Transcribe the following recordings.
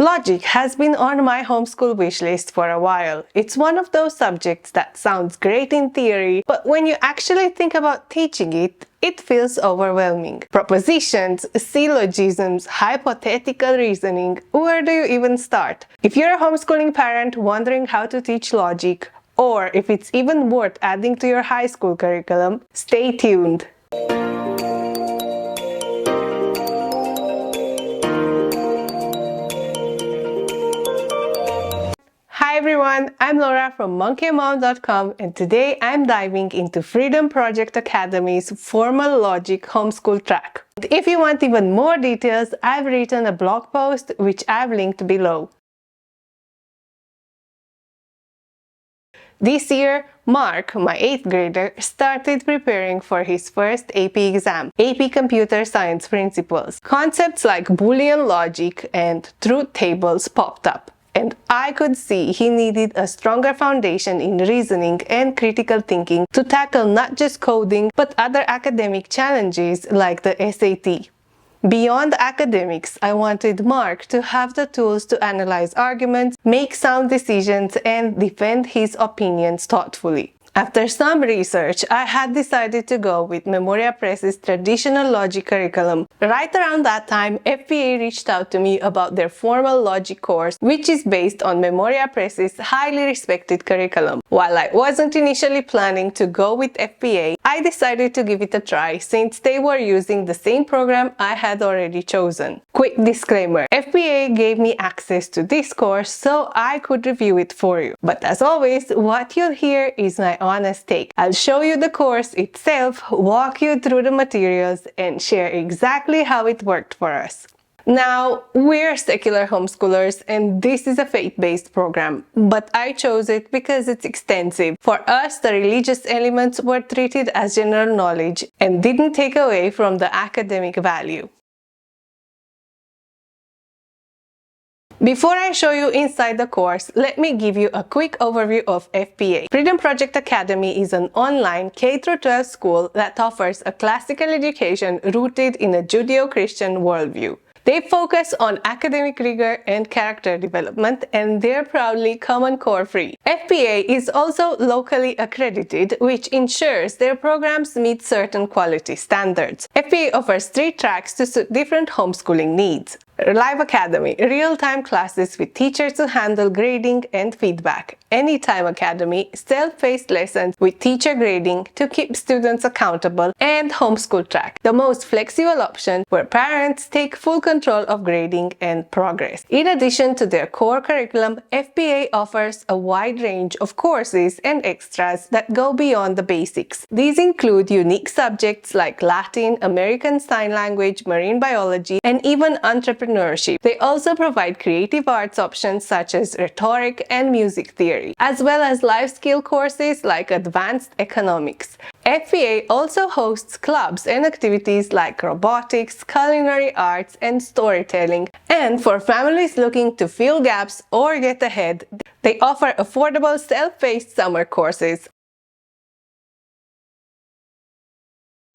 Logic has been on my homeschool wishlist for a while. It's one of those subjects that sounds great in theory, but when you actually think about teaching it, it feels overwhelming. Propositions, syllogisms, hypothetical reasoning, where do you even start? If you're a homeschooling parent wondering how to teach logic, or if it's even worth adding to your high school curriculum, stay tuned. Hi everyone, I'm Laura from monkeymom.com, and today I'm diving into FreedomProject Academy's formal logic homeschool track. If you want even more details, I've written a blog post which I've linked below. This year, Marc, my 8th grader, started preparing for his first AP exam, AP Computer Science Principles. Concepts like Boolean logic and truth tables popped up, and I could see he needed a stronger foundation in reasoning and critical thinking to tackle not just coding but other academic challenges like the SAT. Beyond academics, I wanted Marc to have the tools to analyze arguments, make sound decisions, and defend his opinions thoughtfully. After some research, I had decided to go with Memoria Press's traditional logic curriculum. Right around that time, FPA reached out to me about their formal logic course, which is based on Memoria Press's highly respected curriculum. While I wasn't initially planning to go with FPA, I decided to give it a try since they were using the same program I had already chosen. Quick disclaimer, FPA gave me access to this course so I could review it for you. But as always, what you'll hear is my honest take. I'll show you the course itself, walk you through the materials, and share exactly how it worked for us. Now, we're secular homeschoolers and this is a faith-based program, but I chose it because it's extensive. For us, the religious elements were treated as general knowledge and didn't take away from the academic value. Before I show you inside the course, let me give you a quick overview of FPA. FreedomProject Academy is an online K-12 school that offers a classical education rooted in a Judeo-Christian worldview. They focus on academic rigor and character development, and they're proudly Common Core free. FPA is also locally accredited, which ensures their programs meet certain quality standards. FPA offers 3 tracks to suit different homeschooling needs. Live Academy, real-time classes with teachers to handle grading and feedback. Anytime Academy, self-paced lessons with teacher grading to keep students accountable. And Homeschool Track, the most flexible option where parents take full control of grading and progress. In addition to their core curriculum, FPA offers a wide range of courses and extras that go beyond the basics. These include unique subjects like Latin, American Sign Language, marine biology, and even entrepreneurship. They also provide creative arts options such as rhetoric and music theory, as well as life skill courses like advanced economics. FPA also hosts clubs and activities like robotics, culinary arts, and storytelling. And for families looking to fill gaps or get ahead, they offer affordable self-paced summer courses.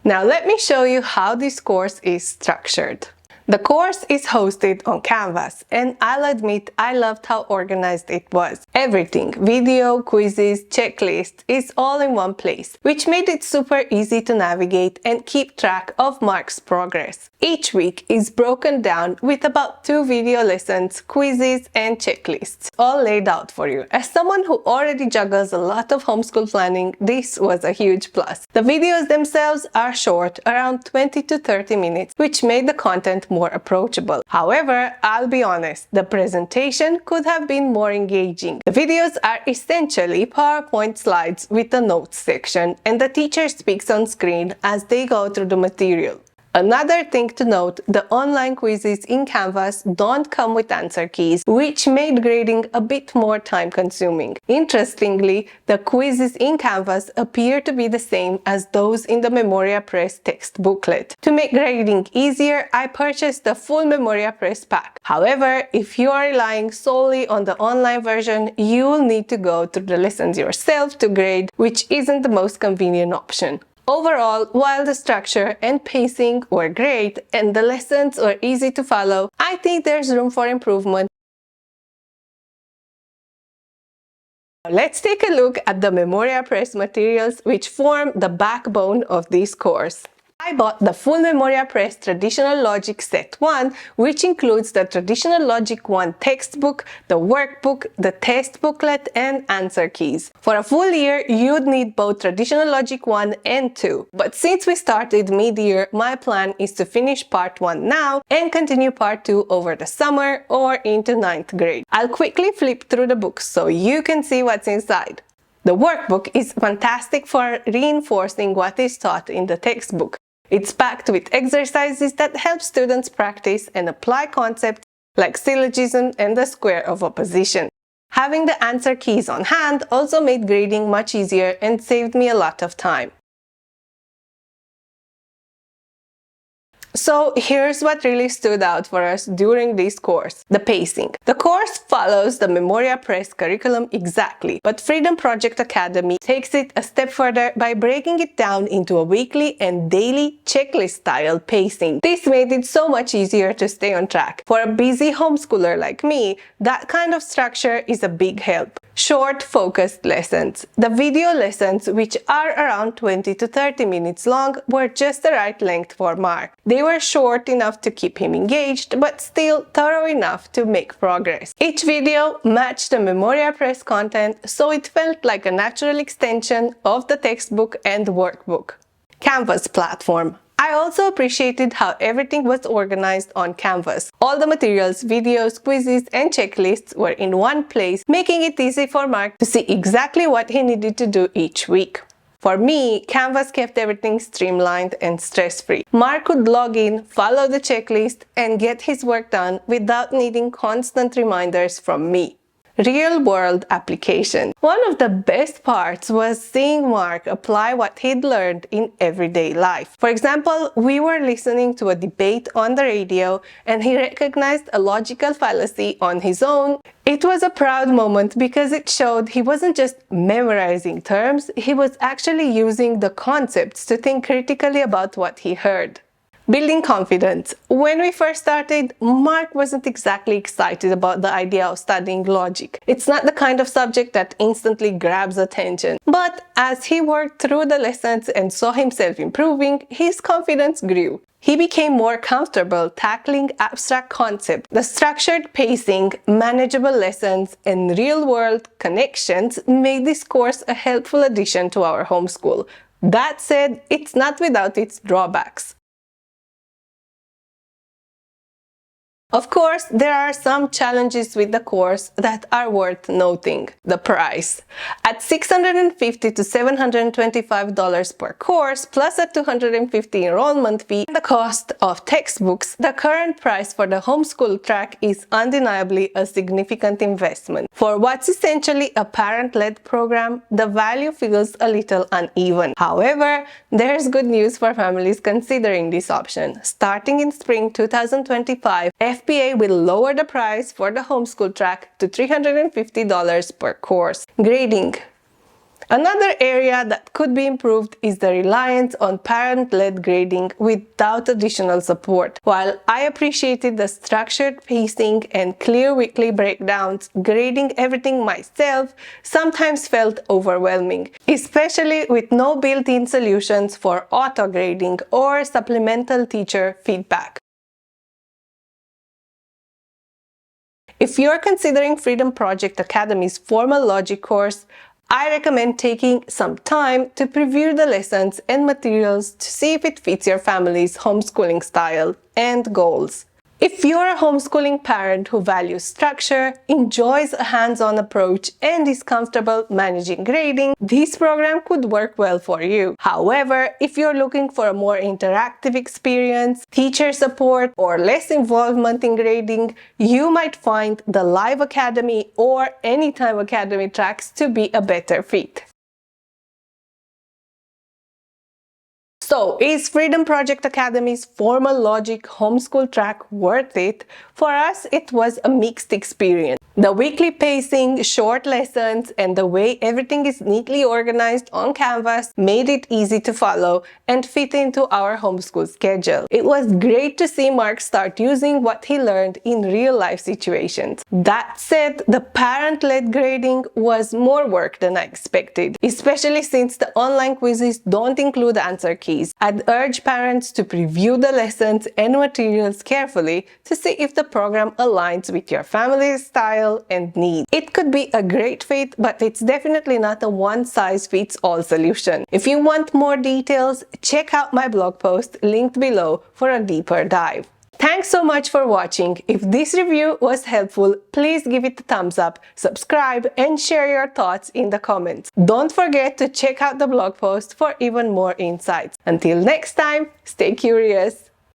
Now let me show you how this course is structured. The course is hosted on Canvas, and I'll admit I loved how organized it was. Everything, video, quizzes, checklist, is all in one place, which made it super easy to navigate and keep track of Marc's progress. Each week is broken down with about 2 video lessons, quizzes, and checklists, all laid out for you. As someone who already juggles a lot of homeschool planning, this was a huge plus. The videos themselves are short, around 20 to 30 minutes, which made the content more approachable. However, I'll be honest, the presentation could have been more engaging. The videos are essentially PowerPoint slides with a notes section, and the teacher speaks on screen as they go through the material. Another thing to note, the online quizzes in Canvas don't come with answer keys, which made grading a bit more time-consuming. Interestingly, the quizzes in Canvas appear to be the same as those in the Memoria Press text booklet. To make grading easier, I purchased the full Memoria Press pack. However, if you are relying solely on the online version, you will need to go through the lessons yourself to grade, which isn't the most convenient option. Overall, while the structure and pacing were great and the lessons were easy to follow, I think there's room for improvement. Let's take a look at the Memoria Press materials which form the backbone of this course. I bought the full Memoria Press Traditional Logic Set 1, which includes the Traditional Logic 1 textbook, the workbook, the test booklet, and answer keys. For a full year, you'd need both Traditional Logic 1 and 2. But since we started mid-year, my plan is to finish Part 1 now and continue Part 2 over the summer or into 9th grade. I'll quickly flip through the books so you can see what's inside. The workbook is fantastic for reinforcing what is taught in the textbook. It's packed with exercises that help students practice and apply concepts like syllogism and the square of opposition. Having the answer keys on hand also made grading much easier and saved me a lot of time. So here's what really stood out for us during this course: the pacing. The course follows the Memoria Press curriculum exactly, but Freedom Project Academy takes it a step further by breaking it down into a weekly and daily checklist-style pacing. This made it so much easier to stay on track. For a busy homeschooler like me, that kind of structure is a big help. Short, focused lessons. The video lessons, which are around 20 to 30 minutes long, were just the right length for Marc. They were short enough to keep him engaged, but still thorough enough to make progress. Each video matched the Memoria Press content, so it felt like a natural extension of the textbook and workbook. Canvas platform. I also appreciated how everything was organized on Canvas. All the materials, videos, quizzes, and checklists were in one place, making it easy for Marc to see exactly what he needed to do each week. For me, Canvas kept everything streamlined and stress-free. Marc could log in, follow the checklist, and get his work done without needing constant reminders from me. Real-world application. One of the best parts was seeing Marc apply what he'd learned in everyday life. For example, we were listening to a debate on the radio and he recognized a logical fallacy on his own. It was a proud moment because it showed he wasn't just memorizing terms, he was actually using the concepts to think critically about what he heard. Building confidence. When we first started, Marc wasn't exactly excited about the idea of studying logic. It's not the kind of subject that instantly grabs attention. But as he worked through the lessons and saw himself improving, his confidence grew. He became more comfortable tackling abstract concepts. The structured pacing, manageable lessons, and real-world connections made this course a helpful addition to our homeschool. That said, it's not without its drawbacks. Of course, there are some challenges with the course that are worth noting. The price. At $650 to $725 per course, plus a $250 enrollment fee and the cost of textbooks, the current price for the Homeschool Track is undeniably a significant investment. For what's essentially a parent-led program, the value feels a little uneven. However, there's good news for families considering this option. Starting in spring 2025, FPA will lower the price for the Homeschool Track to $350 per course. Grading. Another area that could be improved is the reliance on parent-led grading without additional support. While I appreciated the structured pacing and clear weekly breakdowns, grading everything myself sometimes felt overwhelming, especially with no built-in solutions for auto-grading or supplemental teacher feedback. If you're considering Freedom Project Academy's formal logic course, I recommend taking some time to preview the lessons and materials to see if it fits your family's homeschooling style and goals. If you're a homeschooling parent who values structure, enjoys a hands-on approach, and is comfortable managing grading, this program could work well for you. However, if you're looking for a more interactive experience, teacher support, or less involvement in grading, you might find the Live Academy or Anytime Academy tracks to be a better fit. So, is Freedom Project Academy's formal logic homeschool track worth it? For us, it was a mixed experience. The weekly pacing, short lessons, and the way everything is neatly organized on Canvas made it easy to follow and fit into our homeschool schedule. It was great to see Marc start using what he learned in real-life situations. That said, the parent-led grading was more work than I expected, especially since the online quizzes don't include answer keys. I'd urge parents to preview the lessons and materials carefully to see if the program aligns with your family's style and needs. It could be a great fit, but it's definitely not a one-size-fits-all solution. If you want more details, check out my blog post linked below for a deeper dive. Thanks so much for watching. If this review was helpful, please give it a thumbs up, subscribe, and share your thoughts in the comments. Don't forget to check out the blog post for even more insights. Until next time, stay curious.